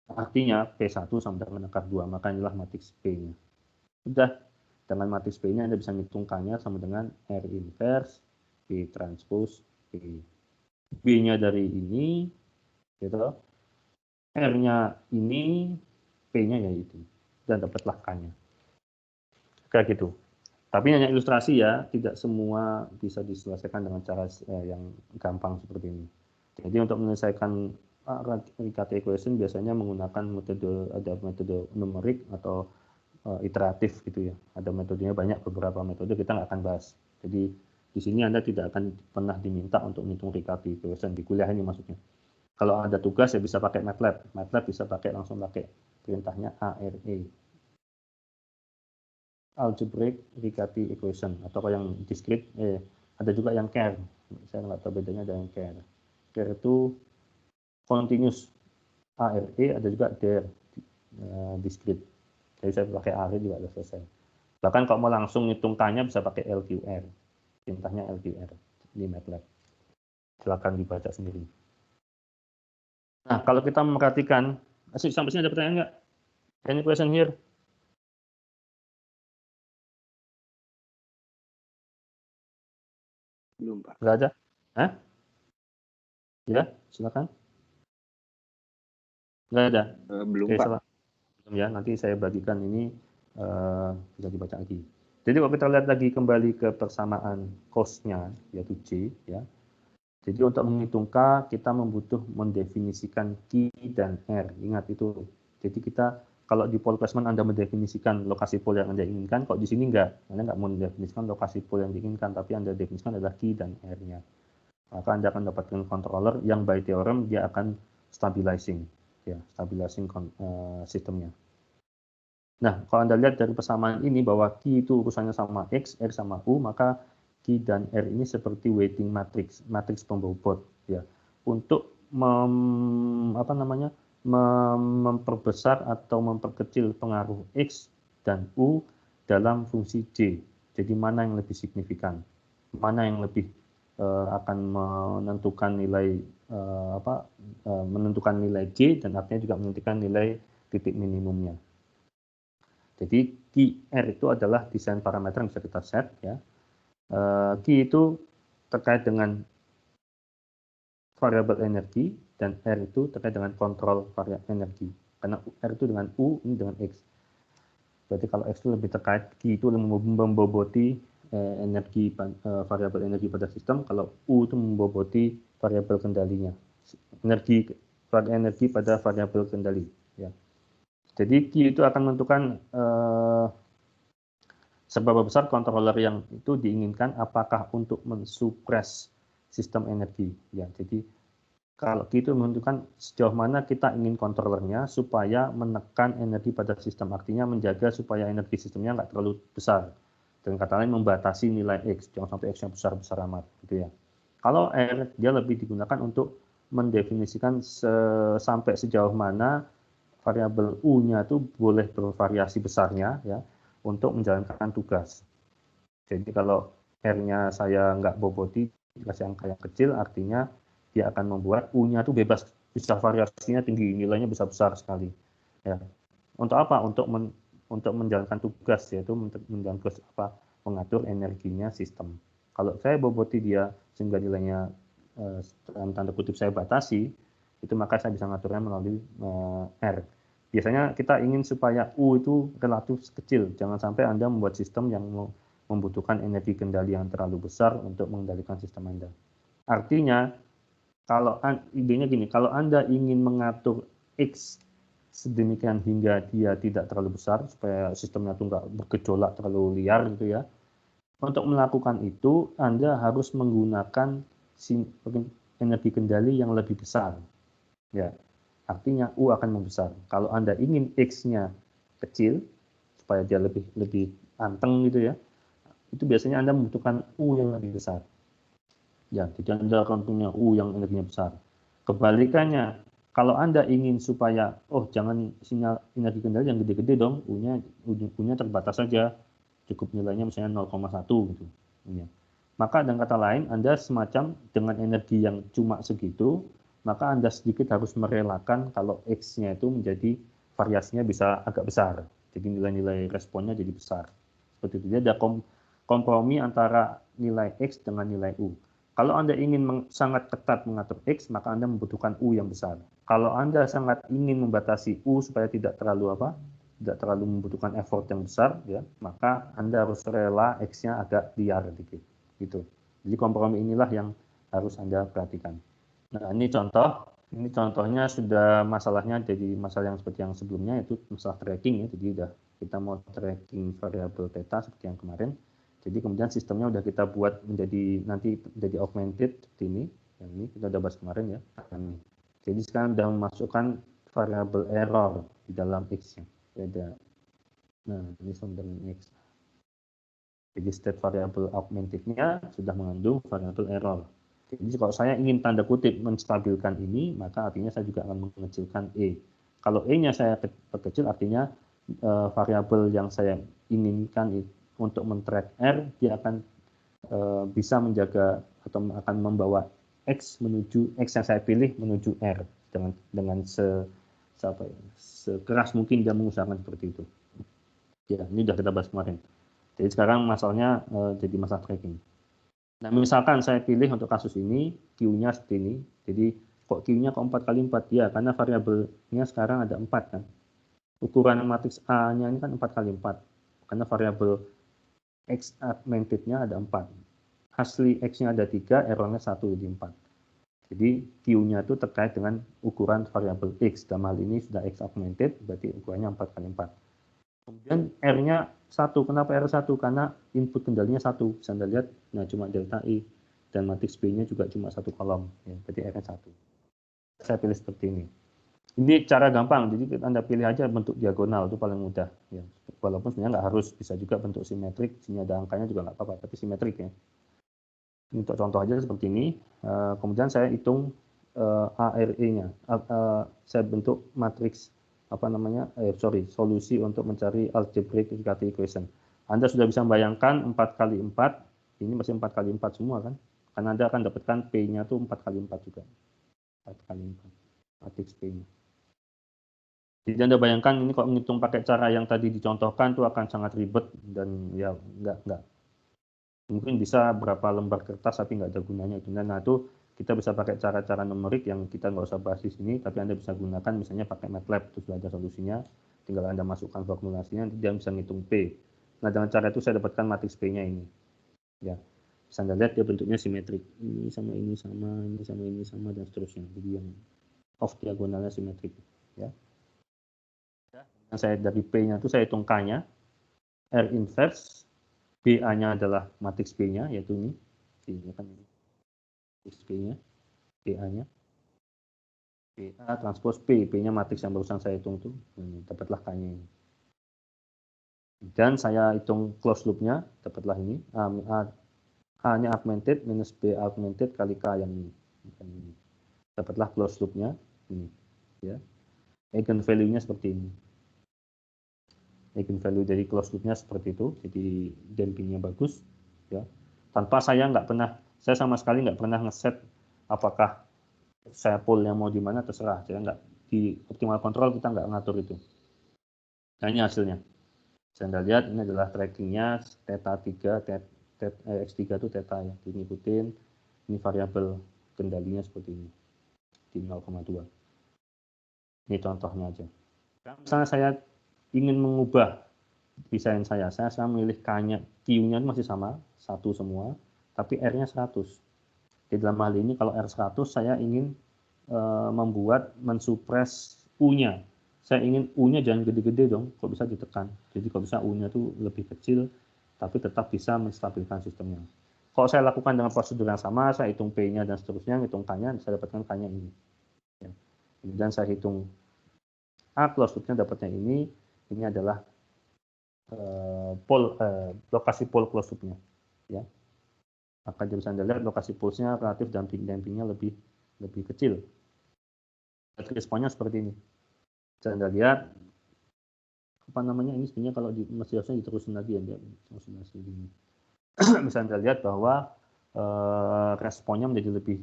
A: Artinya P1 sama dengan akar 2, maka inilah matriks P-nya. Sudah, dengan matriks P-nya Anda bisa ngitung K-nya sama dengan R inverse P transpose P. B-nya dari ini, gitu. R-nya ini, P-nya yaitu, dan dapatlah K-nya. Kayak gitu. Tapi hanya ilustrasi ya, tidak semua bisa diselesaikan dengan cara yang gampang seperti ini. Jadi untuk menyelesaikan Riccati equation biasanya menggunakan ada metode numerik atau iteratif gitu ya. Ada metodenya banyak, beberapa metode kita nggak akan bahas. Jadi di sini Anda tidak akan pernah diminta untuk menghitung Riccati equation di kuliah ini maksudnya. Kalau ada tugas ya bisa pakai MATLAB. MATLAB bisa langsung pakai perintahnya ARE. Algebraic Riccati equation, atau yang discrete, ada juga yang care. Saya nggak tahu bedanya, ada yang care. Care itu continuous ARE, ada juga DER discrete. Jadi saya pakai ARE juga sudah selesai. Bahkan kalau mau langsung ngitung K-nya bisa pakai LQR. Perintahnya LQR di MATLAB. Silakan dibaca sendiri. Nah, kalau kita memperhatikan, sampai sini ada pertanyaan nggak? Any question here?
B: Belum, Pak.
A: Nggak ada? Hah? Ya, silakan. Nggak ada?
B: Belum,
A: Oke,
B: Pak.
A: Ya, nanti saya bagikan ini bisa dibaca lagi. Jadi kalau kita lihat lagi kembali ke persamaan cos-nya, yaitu C, ya. Jadi untuk menghitung K, kita mendefinisikan key dan R. Ingat itu. Jadi kita kalau di pole placement Anda mendefinisikan lokasi pole yang Anda inginkan, kok di sini enggak. Anda enggak mendefinisikan lokasi pole yang diinginkan, tapi Anda definisikan adalah key dan R-nya. Maka Anda akan dapatkan controller yang by theorem dia akan stabilizing, ya, stabilizing sistemnya. Nah, kalau Anda lihat dari persamaan ini bahwa key itu urusannya sama X, R sama U, maka key dan R ini seperti weighting matrix, matriks pembobot, ya, untuk memperbesar atau memperkecil pengaruh X dan U dalam fungsi J. Jadi mana yang lebih signifikan, mana yang lebih akan menentukan nilai menentukan nilai J, dan artinya juga menentukan nilai titik minimumnya. Jadi QR itu adalah desain parameter yang bisa kita set, ya. Q itu terkait dengan variabel energi dan R itu terkait dengan kontrol variabel energi. Karena R itu dengan U, ini dengan X. Berarti kalau X itu lebih terkait, Q itu memboboti variabel energi pada sistem, kalau U itu memboboti variabel kendalinya, energi pada variabel kendali, ya. Jadi Q itu akan menentukan seberapa besar controller yang itu diinginkan, apakah untuk mensupres sistem energi, ya. Jadi kalau Q itu menentukan sejauh mana kita ingin controllernya supaya menekan energi pada sistem, artinya menjaga supaya energi sistemnya nggak terlalu besar. Dengan kata lain membatasi nilai X, jangan sampai X-nya besar-besar amat, gitu ya. Kalau R dia lebih digunakan untuk mendefinisikan sampai sejauh mana variabel U-nya itu boleh bervariasi besarnya, ya, untuk menjalankan tugas. Jadi kalau R-nya saya nggak boboti, dikasih angka yang kecil, artinya dia akan membuat U-nya itu bebas, bisa variasinya tinggi, nilainya besar-besar sekali. Ya. Untuk apa? Untuk menjalankan tugas, yaitu menjalankan tugas mengatur energinya sistem. Kalau saya boboti dia sehingga nilainya dalam tanda kutip saya batasi, itu maka saya bisa mengaturnya melalui R. Biasanya kita ingin supaya U itu relatif kecil, jangan sampai Anda membuat sistem yang membutuhkan energi kendali yang terlalu besar untuk mengendalikan sistem Anda. Artinya, kalau idenya gini, kalau Anda ingin mengatur X sedemikian hingga dia tidak terlalu besar, supaya sistemnya itu nggak bergejolak terlalu liar gitu ya, untuk melakukan itu Anda harus menggunakan energi kendali yang lebih besar. Ya, artinya U akan membesar. Kalau Anda ingin X-nya kecil, supaya dia lebih anteng gitu ya, itu biasanya Anda membutuhkan U yang lebih besar. Ya, jadi Anda akan punya U yang energinya besar. Kebalikannya, kalau Anda ingin supaya, jangan sinyal energi kendali yang gede-gede dong, U-nya terbatas saja, cukup nilainya misalnya 0,1 gitu. Ya. Maka dengan kata lain, Anda semacam dengan energi yang cuma segitu, maka Anda sedikit harus merelakan kalau X-nya itu menjadi variasinya bisa agak besar. Jadi nilai-nilai responnya jadi besar. Seperti itu. Jadi ada kompromi antara nilai X dengan nilai U. Kalau Anda ingin sangat ketat mengatur X, maka Anda membutuhkan U yang besar. Kalau Anda sangat ingin membatasi U supaya tidak terlalu membutuhkan effort yang besar, ya, maka Anda harus rela X-nya agak liar dikit. Gitu. Jadi kompromi inilah yang harus Anda perhatikan. Nah, ini contohnya sudah masalahnya jadi masalah yang seperti yang sebelumnya, yaitu masalah tracking ya. Jadi kita mau tracking variabel theta seperti yang kemarin. Jadi kemudian sistemnya udah kita buat nanti menjadi augmented seperti ini. Yang ini kita udah bahas kemarin ya. Jadi sekarang sudah memasukkan variabel error di dalam X-nya. Nah, ini sumber X. Jadi state variable augmented-nya sudah mengandung variabel error. Jadi kalau saya ingin tanda kutip menstabilkan ini, maka artinya saya juga akan mengecilkan E. Kalau E-nya saya perkecil, artinya variabel yang saya inginkan untuk men-track R, dia akan bisa menjaga atau akan membawa X yang saya pilih menuju R dengan sekeras mungkin dia mengusahakan seperti itu. Ya, ini sudah kita bahas kemarin. Jadi sekarang masalahnya jadi masalah tracking. Nah, misalkan saya pilih untuk kasus ini, Q-nya seperti ini. Jadi, kok Q-nya kok 4x4? Ya, karena variabelnya sekarang ada 4 kan. Ukuran matriks A-nya ini kan 4x4. Karena variabel X augmented-nya ada 4. Asli X-nya ada 3, errornya 1 jadi 4. Jadi Q-nya itu terkait dengan ukuran variabel X. Dalam hal ini sudah X augmented, berarti ukurannya 4x4. Kemudian R-nya 1. Kenapa R1? Karena input kendalinya 1. Bisa Anda lihat, nah cuma delta I. Dan matriks B-nya juga cuma 1 kolom. Ya, berarti R-nya 1. Saya pilih seperti ini. Ini cara gampang, jadi Anda pilih aja bentuk diagonal, itu paling mudah. Ya. Walaupun sebenarnya nggak harus, bisa juga bentuk simetrik, sini ada angkanya juga nggak apa-apa, tapi simetrik ya. Untuk contoh aja seperti ini, kemudian saya hitung ARE-nya, saya bentuk matriks solusi untuk mencari algebraic Riccati equation. Anda sudah bisa membayangkan 4 kali 4, ini masih 4 kali 4 semua kan? Karena Anda akan dapatkan P-nya tuh 4 kali 4 juga. 4 kali 4, matriks P-nya. Jadi Anda bayangkan ini kalau menghitung pakai cara yang tadi dicontohkan itu akan sangat ribet dan ya enggak. Mungkin bisa berapa lembar kertas tapi nggak ada gunanya itu. Nah itu kita bisa pakai cara-cara numerik yang kita nggak usah bahas di sini, tapi Anda bisa gunakan misalnya pakai MATLAB, itu sudah ada solusinya, tinggal Anda masukkan formulasinya, nanti dia bisa ngitung P. Nah dengan cara itu saya dapatkan matriks P-nya ini. Ya, bisa Anda lihat dia bentuknya simetrik. Ini sama ini sama, ini sama ini sama dan seterusnya. Jadi yang off diagonalnya simetrik. Ya. Nah, saya dari P-nya itu saya hitung K-nya, R inverse, BA-nya adalah matriks B-nya, yaitu ini. Ini kan ini. Matriks B-nya, BA-nya. BA transpose P, P-nya matriks yang barusan saya hitung tuh. Dapatlah K-nya ini. Dan saya hitung close loop-nya, dapatlah ini. A-nya augmented minus B augmented kali K yang ini. Dapatlah close loop-nya ini. Ya. Eigen value-nya seperti ini. Eigen value dari closed loop-nya seperti itu, jadi dampingnya bagus, ya. Tanpa saya sama sekali nggak pernah ngeset apakah saya pull-nya mau di mana, terserah. Saya nggak di optimal control, kita nggak ngatur itu. Nah ini hasilnya. Saya Anda lihat ini adalah trackingnya theta 3, x3 itu theta ya, diikutin. Ini variabel kendalinya seperti ini di 0,2. Ini contohnya aja. Misalnya saya ingin mengubah desain saya memilih Q-nya masih sama, 1 semua, tapi R-nya 100. Di dalam hal ini kalau R100 saya ingin mensupres U-nya. Saya ingin U-nya jangan gede-gede dong, kok bisa ditekan. Jadi kalau bisa U-nya itu lebih kecil, tapi tetap bisa menstabilkan sistemnya. Kalau saya lakukan dengan prosedur yang sama, saya hitung P-nya dan seterusnya, hitung K-nya, saya dapatkan K-nya ini. Ya. Kemudian saya hitung A closed loop-nya dapatnya ini adalah lokasi pole closed loop-nya. Ya. Maka bisa Anda lihat lokasi pulse-nya relatif dampingnya lebih kecil. Responnya seperti ini. Bisa Anda lihat ini sebenarnya kalau masih harusnya diterusin lagi ya, bisa Anda lihat bahwa responnya menjadi lebih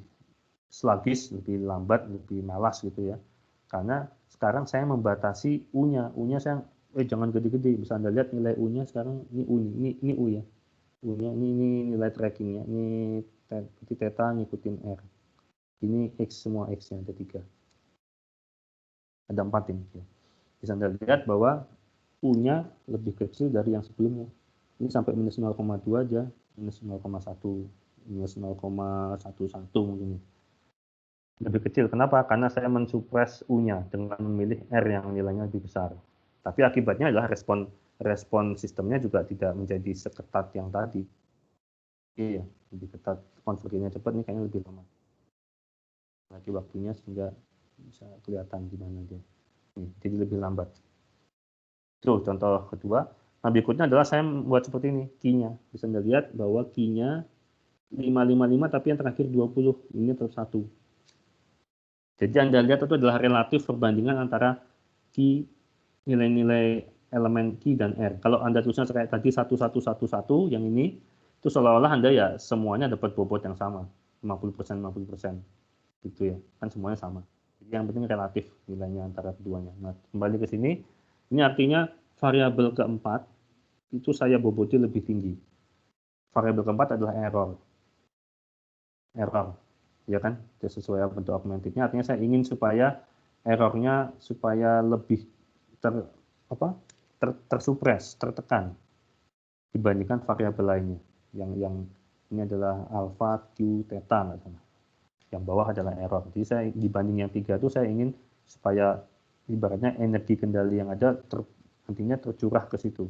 A: sluggish, lebih lambat, lebih malas gitu ya. Karena sekarang saya membatasi U-nya. U-nya saya jangan gede-gede. Bisa Anda lihat nilai U-nya sekarang ini U ya. U-nya ini nilai trackingnya. Ini theta ngikutin R. Ini X semua X-nya ada 3. Ada 4 ini. Ya. Bisa Anda lihat bahwa U-nya lebih kecil dari yang sebelumnya. Ini sampai minus 0,2 aja, minus 0,1, minus 0,11 mungkin. Lebih kecil. Kenapa? Karena saya mensupres U-nya dengan memilih R yang nilainya lebih besar. Tapi akibatnya adalah respon sistemnya juga tidak menjadi seketat yang tadi. Iya, lebih ketat. Konversinya cepat, ini kayaknya lebih lama. Lagi waktunya sehingga bisa kelihatan di mana dia. Jadi lebih lambat. Terus contoh kedua. Nah berikutnya adalah saya buat seperti ini, key-nya. Bisa Anda lihat bahwa key-nya 555 tapi yang terakhir 20. Ini tetap 1. Jadi Anda lihat itu adalah relatif perbandingan antara key nilai-nilai elemen key dan R. Kalau Anda tulisnya kayak tadi 1111 yang ini itu seolah-olah Anda ya semuanya dapat bobot yang sama, 50% gitu ya. Kan semuanya sama. Jadi yang penting relatif nilainya antara keduanya. Nah, kembali ke sini, ini artinya variabel keempat itu saya boboti lebih tinggi. Variabel keempat adalah error. Ya kan, sesuai bentuk augmentednya. Artinya saya ingin supaya errornya supaya lebih tersupres, tertekan dibandingkan variabel lainnya. Yang ini adalah alpha, q, theta nggak salah. yang bawah adalah error. Jadi saya dibanding yang 3 itu saya ingin supaya ibaratnya energi kendali yang ada nantinya tercurah ke situ,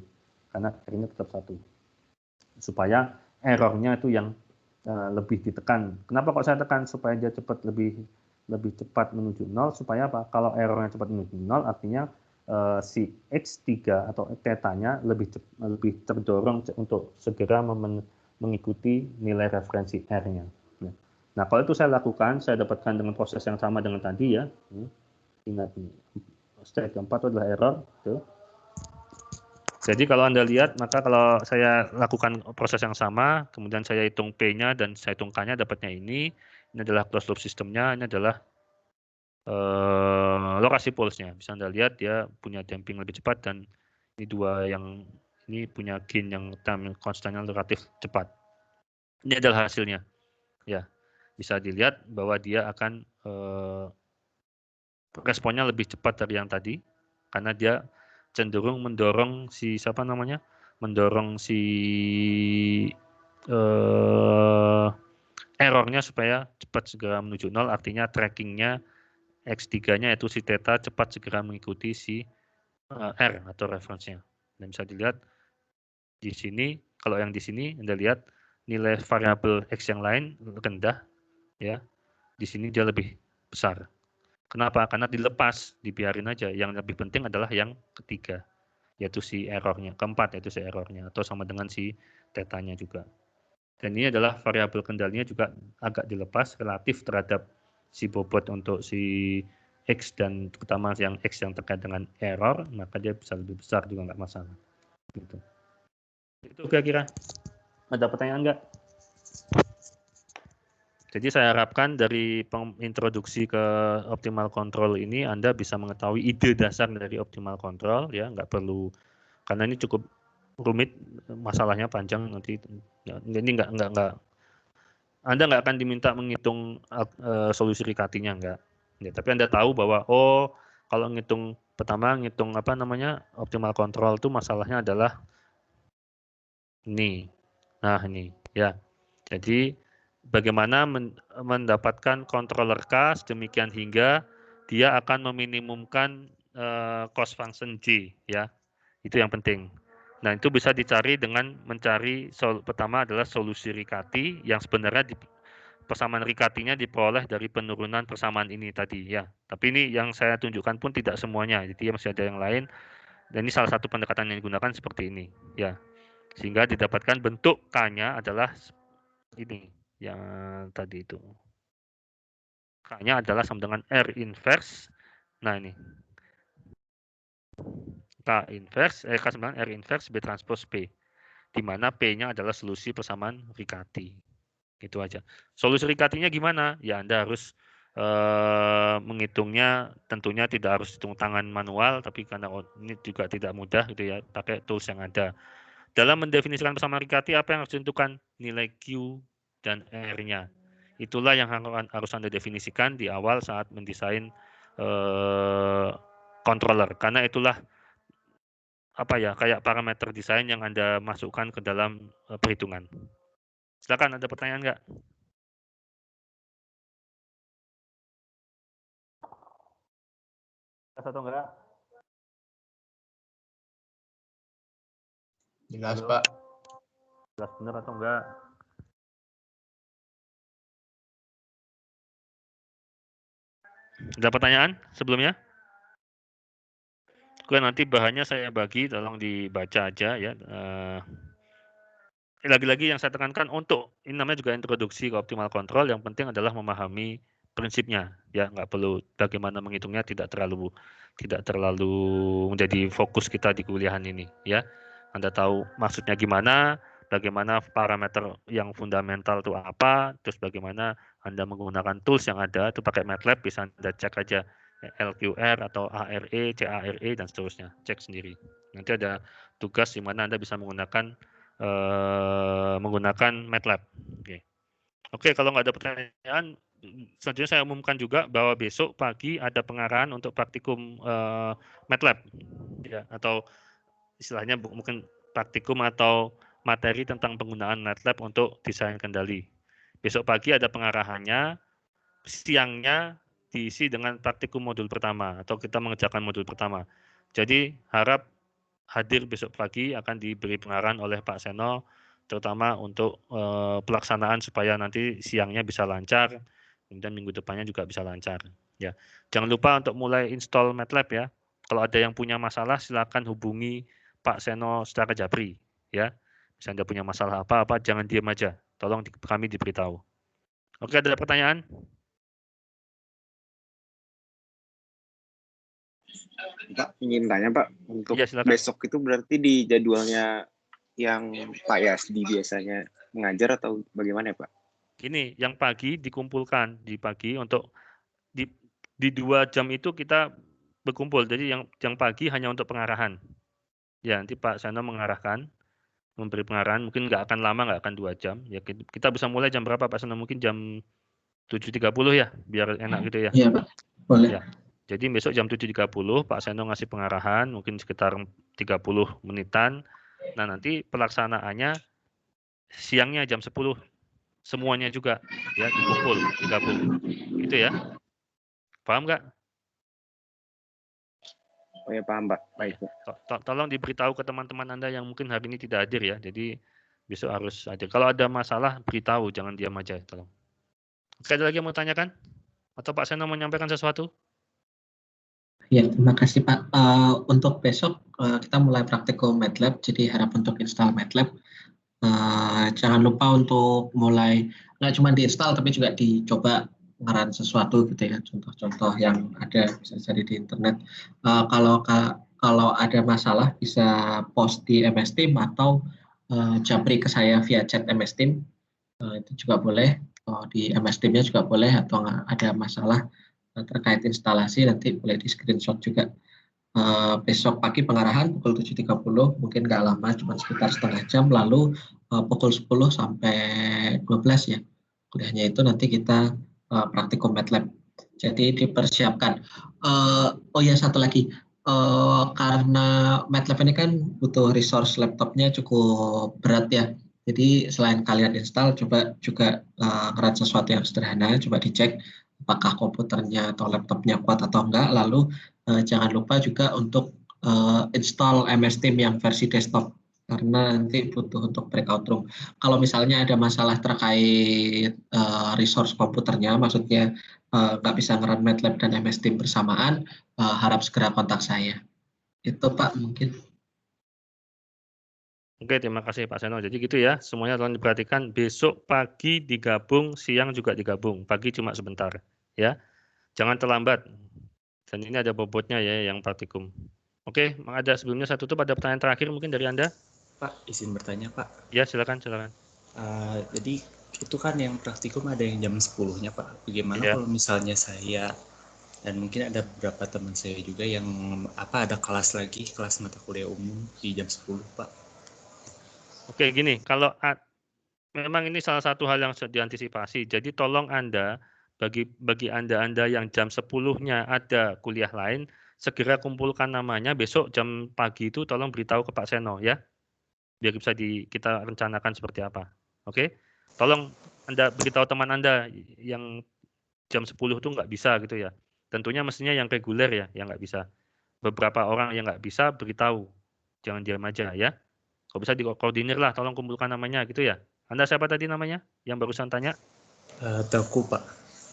A: karena R-nya tetap 1. Supaya errornya itu yang lebih ditekan. Kenapa kok saya tekan? Supaya dia cepat lebih cepat menuju 0, supaya apa? Kalau errornya cepat menuju 0, artinya si X3 atau tetanya lebih terdorong untuk segera mengikuti nilai referensi R-nya. Nah, kalau itu saya lakukan, saya dapatkan dengan proses yang sama dengan tadi ya. Ingat, step keempat adalah error. Jadi kalau Anda lihat, maka kalau saya lakukan proses yang sama, kemudian saya hitung P-nya dan saya hitung K-nya, dapatnya ini adalah closed loop sistemnya, ini adalah lokasi pulse-nya. Bisa Anda lihat dia punya damping lebih cepat, dan ini dua yang ini punya gain yang time constantnya relatif cepat. Ini adalah hasilnya. Ya, bisa dilihat bahwa dia akan responnya lebih cepat dari yang tadi, karena dia cenderung mendorong si mendorong si errornya supaya cepat segera menuju 0, artinya trackingnya X3-nya yaitu si theta cepat segera mengikuti si R atau reference-nya. Dan bisa dilihat di sini, kalau yang di sini Anda lihat nilai variabel X yang lain rendah, ya. Di sini dia lebih besar. Kenapa? Karena dilepas, dibiarin aja. Yang lebih penting adalah yang ketiga, yaitu si errornya. Keempat, yaitu si errornya, atau sama dengan si tetanya juga. Dan ini adalah variabel kendalinya juga agak dilepas relatif terhadap si bobot untuk si X, dan terutama yang X yang terkait dengan error, maka dia bisa lebih besar juga nggak masalah. Gitu. Itu kira-kira. Ada pertanyaan nggak? Jadi saya harapkan dari introduksi ke optimal control ini Anda bisa mengetahui ide dasar dari optimal control, ya, nggak perlu, karena ini cukup rumit, masalahnya panjang nanti. Ini nggak Anda nggak akan diminta menghitung solusi Riccati-nya, nggak. Ya, tapi Anda tahu bahwa kalau ngitung optimal control itu masalahnya adalah ini. Nah, ini ya. Jadi bagaimana mendapatkan controller K sedemikian hingga dia akan meminimumkan cost function J, ya. Itu yang penting. Nah, itu bisa dicari dengan mencari pertama adalah solusi Riccati yang sebenarnya persamaan Riccati-nya diperoleh dari penurunan persamaan ini tadi, ya. Tapi ini yang saya tunjukkan pun tidak semuanya. Jadi masih ada yang lain. Dan ini salah satu pendekatan yang digunakan seperti ini, ya. Sehingga didapatkan bentuk K-nya adalah ini yang tadi itu. K-nya adalah sama dengan R inverse. Nah, ini. K sama dengan R inverse B transpose P. Di mana P-nya adalah solusi persamaan Riccati. Itu aja. Solusi Riccati-nya gimana? Ya, Anda harus menghitungnya, tentunya tidak harus hitung tangan manual, tapi karena ini juga tidak mudah gitu ya, pakai tools yang ada. Dalam mendefinisikan persamaan Riccati, apa yang harus ditentukan? Nilai Q dan R-nya. Itulah yang harus Anda definisikan di awal saat mendesain controller. Karena itulah kayak parameter desain yang Anda masukkan ke dalam perhitungan. Silakan, ada pertanyaan nggak? Atau enggak?
B: Jelas, Pak.
A: Jelas benar atau enggak? Ada pertanyaan sebelumnya? Oke, nanti bahannya saya bagi, tolong dibaca aja ya. Lagi-lagi yang saya tekankan, untuk ini namanya juga introduksi ke optimal control, yang penting adalah memahami prinsipnya, ya. Nggak perlu bagaimana menghitungnya, tidak terlalu menjadi fokus kita di kuliahan ini, ya. Anda tahu maksudnya gimana, bagaimana parameter yang fundamental itu apa, terus bagaimana Anda menggunakan tools yang ada, itu pakai MATLAB, bisa Anda cek aja LQR atau ARE, CARE, dan seterusnya, cek sendiri. Nanti ada tugas di mana Anda bisa menggunakan MATLAB. Oke, kalau nggak ada pertanyaan, selanjutnya saya umumkan juga bahwa besok pagi ada pengarahan untuk praktikum MATLAB, ya, atau istilahnya mungkin praktikum atau materi tentang penggunaan MATLAB untuk desain kendali. Besok pagi ada pengarahannya, siangnya diisi dengan praktikum modul pertama atau kita mengerjakan modul pertama. Jadi harap hadir besok pagi, akan diberi pengarahan oleh Pak Seno, terutama untuk pelaksanaan supaya nanti siangnya bisa lancar, kemudian minggu depannya juga bisa lancar. Ya, jangan lupa untuk mulai install MATLAB ya. Kalau ada yang punya masalah, silakan hubungi Pak Seno secara japri. Ya, misalnya Anda punya masalah apa-apa, jangan diam aja. Tolong kami diberitahu. Oke, ada pertanyaan?
B: Pak, ingin tanya Pak, untuk
A: Ya, silakan.
B: besok itu berarti di jadwalnya yang Pak Yasdi biasanya mengajar atau bagaimana ya Pak?
A: Ini yang pagi dikumpulkan di pagi untuk di 2 jam itu kita berkumpul. Jadi yang pagi hanya untuk pengarahan. Ya, nanti Pak Seno mengarahkan, memberi pengarahan. Mungkin nggak akan lama, nggak akan 2 jam. Ya, kita bisa mulai jam berapa Pak Seno? Mungkin jam 7.30 ya, biar enak gitu ya.
C: Iya Pak, boleh.
A: Ya. Jadi besok jam 7.30 Pak Seno ngasih pengarahan, mungkin sekitar 30 menitan. Nah, nanti pelaksanaannya siangnya jam 10. Semuanya juga ya dikumpul, digabung. Gitu ya. Paham nggak?
B: Oh ya paham Pak, baik Pak.
A: Tolong diberitahu ke teman-teman Anda yang mungkin hari ini tidak hadir ya. Jadi besok harus hadir. Kalau ada masalah beritahu, jangan diam aja, tolong. Oke, ada lagi yang mau tanyakan? Atau Pak Seno mau menyampaikan sesuatu?
C: Ya, terima kasih Pak. Untuk besok kita mulai praktikum MATLAB, jadi harap untuk install MATLAB. Jangan lupa untuk mulai, nggak cuma diinstal tapi juga dicoba ngeran sesuatu gitu ya, contoh-contoh yang ada bisa jadi di internet. Kalau ada masalah bisa post di MS Team atau japri ke saya via chat MS Team, itu juga boleh. Di MS Team-nya juga boleh, atau ada masalah terkait instalasi nanti boleh di screenshot juga. Besok pagi pengarahan pukul 7.30, mungkin nggak lama, cuma sekitar setengah jam, lalu pukul 10 sampai 12 ya. Kuliahnya itu nanti kita praktikum MATLAB. Jadi dipersiapkan. Oh ya, satu lagi. Karena MATLAB ini kan butuh resource laptopnya cukup berat ya. Jadi selain kalian install, coba juga ngeran sesuatu yang sederhana, coba dicek apakah komputernya atau laptopnya kuat atau enggak, lalu jangan lupa juga untuk install MS Team yang versi desktop, karena nanti butuh untuk breakout room. Kalau misalnya ada masalah terkait resource komputernya, maksudnya nggak bisa nge-run MATLAB dan MS Team bersamaan, harap segera kontak saya. Itu Pak mungkin.
A: Oke, terima kasih Pak Seno. Jadi gitu ya, semuanya tolong diperhatikan. Besok pagi digabung, siang juga digabung. Pagi cuma sebentar, ya. Jangan terlambat. Dan ini ada bobotnya ya, yang praktikum. Oke, ada sebelumnya saya tutup, ada pertanyaan terakhir mungkin dari Anda?
D: Pak, izin bertanya Pak.
A: Ya, silakan.
D: Jadi itu kan yang praktikum ada yang jam 10-nya Pak. Bagaimana
A: Ya.
D: kalau misalnya saya dan mungkin ada beberapa teman saya juga yang ada kelas mata kuliah umum di jam 10 Pak.
A: Oke, gini, kalau memang ini salah satu hal yang sudah diantisipasi. Jadi tolong Anda, bagi Anda yang jam 10-nya ada kuliah lain, segera kumpulkan namanya, besok jam pagi itu tolong beritahu ke Pak Seno ya. Biar bisa kita rencanakan seperti apa. Oke? Tolong Anda beritahu teman Anda yang jam 10 itu nggak bisa gitu ya. Tentunya mestinya yang reguler ya, yang nggak bisa. Beberapa orang yang nggak bisa beritahu. Jangan diam aja ya. Kalau bisa dikoordinir lah, tolong kumpulkan namanya gitu ya. Anda siapa tadi namanya yang barusan tanya?
D: Telku Pak.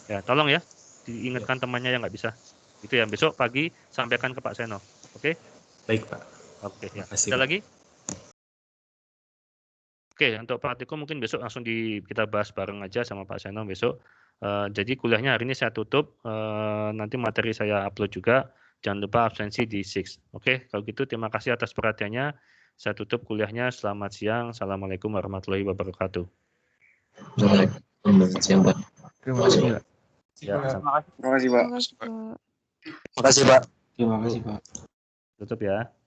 A: Ya, tolong ya, diingatkan temannya yang nggak bisa. Gitu ya, besok pagi sampaikan ke Pak Seno. Oke?
D: Baik Pak.
A: Oke, ya.
D: Makasih,
A: Ada
D: Pak.
A: lagi? Oke, untuk praktikum mungkin besok langsung kita bahas bareng aja sama Pak Seno besok. Jadi kuliahnya hari ini saya tutup, nanti materi saya upload juga. Jangan lupa absensi di 6. Oke, kalau gitu terima kasih atas perhatiannya. Saya tutup kuliahnya. Selamat siang. Assalamualaikum warahmatullahi wabarakatuh.
C: Selamat siang Pak.
E: Terima kasih Pak.
A: Ya,
B: Terima kasih Pak.
E: Terima kasih Pak.
C: Terima kasih Pak.
A: tutup ya.